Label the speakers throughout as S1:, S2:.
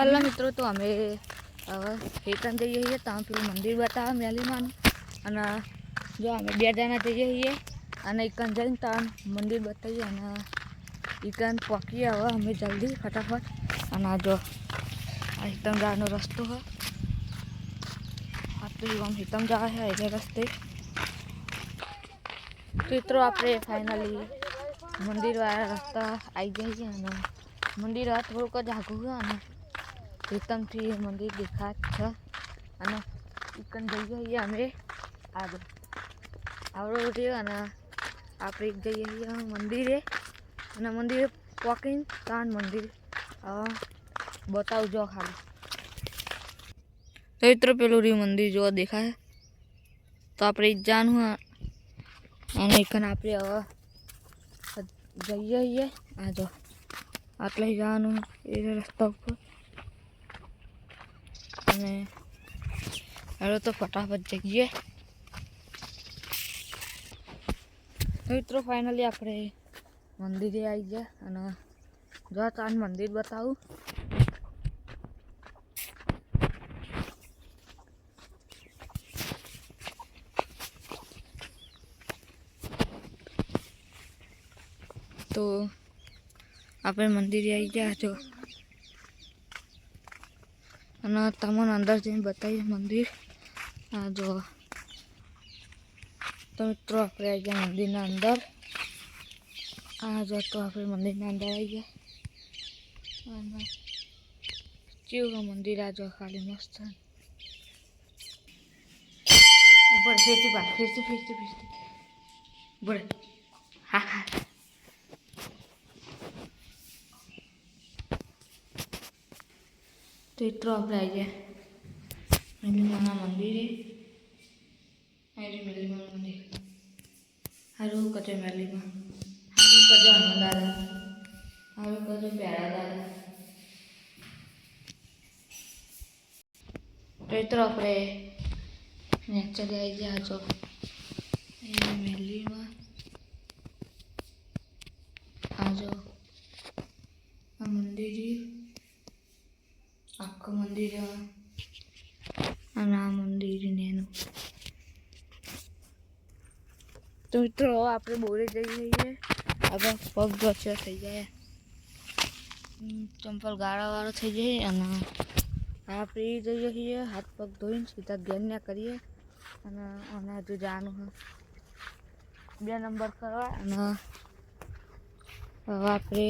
S1: Hello मित्रों, तो અમે હેતન જઈએ છીએ ત્યાં પેલું મંદિર બતાવે મેલીમાં અને જો અમે બે જણા જઈએ છીએ અને એકન જઈને ત્યાં મંદિર બતાવીએ અને એકન પહોંચીએ હવે અમે જલ્દી ફટાફટ. અને આ જો આ હેતમ જવાનો રસ્તો છે. આ તો આમ હેતમ જવા છે એટલે રસ્તે. તો મિત્રો આપણે ફાઇનલી મંદિરવાળા રસ્તા આવી જઈએ અને મંદિર થોડુંક જ આઘું છે અને હેતમથી મંદિર દેખાત છે અને એકન જઈએ છીએ અમે આગળ આવડો રહ્યો અને આપણે એક જઈએ છીએ મંદિરે અને મંદિરે પહોંચીને ત્યાં મંદિર બતાવજો ખાલી. તો મિત્રો પેલું રહ્યું મંદિર જો દેખાય તો આપણે એક જાનું અને એકન આપણે હવે જઈએ છીએ. આ જો આટલે જવાનું એ રસ્તા ઉપર અને હવે તો ફટાફટ જઈએ. મિત્રો ફાઇનલી આપણે મંદિરે આવી ગયા અને જો તાન મંદિર બતાવું. તો આપણે મંદિરે આવી ગયા છો અને તમને અંદર જઈને બતાવીએ મંદિર. આ જો તો મિત્રો આપણે આવી ગયા મંદિરના અંદર. આ જો તો આપણે મંદિરના અંદર આવી ગયા અને કેવું મંદિર આ જો ખાલી મસ્ત ઉપર ફેરથી બાર ફેરથી બોલે હા હા. તો મિત્રો આપણે આવી ગયા મેલીમાના મંદિરે. મેલીમાનું મંદિર હારું કચે મેલીમાં હારું કચે હનુમાન દાદા હારું કચે પ્યારા દાદા. તો મિત્રો આપણે નેચર આવી ગયા છો એ મેલીમાં. આ જો આ મંદિર આખું મંદિર અને આ મંદિર એનું. તો મિત્રો આપણે બોરે જઈ રહીએ. હવે પગ ગચ્ચા થઈ જાય ચંપલ ગાળાવાળો થઈ જાય અને આપણે જઈએ છીએ હાથ પગ ધોઈને સીધા ઘેર કરીએ અને અમે હજુ જવાનું છે 2 નંબર કરવા. અને હવે આપણે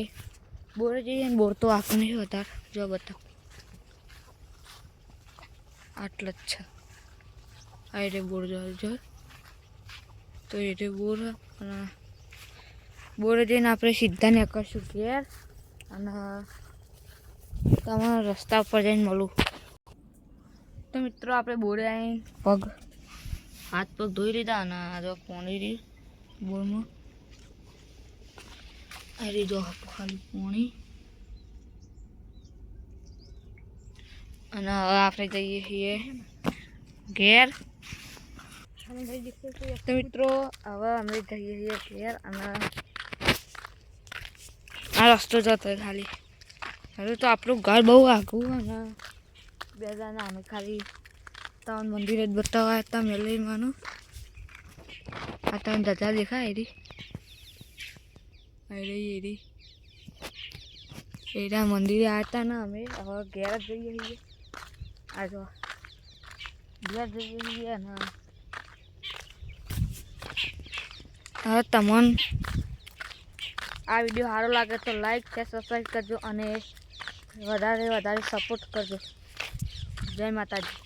S1: બોરે જઈએ ને બોર તો આખું નહીં વધારે જો બતાવ આટલા જ છે. આ એટલે બોર જો તો એટલે બોર અને બોરે જઈને આપણે સીધા નીકળશું ઘેર અને તમારા રસ્તા ઉપર જઈને મળું. તો મિત્રો આપણે બોરે આવીને પગ હાથ પગ ધોઈ લીધા અને આ જો પાણી રહ્યું બોરમાં આ રહી જો ખાલી પાણી. અને હવે આપણે જઈએ છીએ ઘેર. તો મિત્રો હવે અમે જઈએ છીએ ઘેર અને આ રસ્તો જતો ખાલી. હવે તો આપણું ઘર બહુ આઘું અને 2 જણા અમે ખાલી ત્રણ મંદિર જ બતાવવા હતા મેલીમાનું. આ ત્રણ ધજા દેખાય એરી એરા મંદિરે આવ્યા હતા ને અમે હવે ઘેર જ જઈએ છીએ. આ જો ઘેર જઈએ છીએ અને હવે તમને આ વિડીયો સારો લાગે તો લાઈક શેર સબસ્ક્રાઈબ કરજો અને વધારે સપોર્ટ કરજો. જય માતાજી.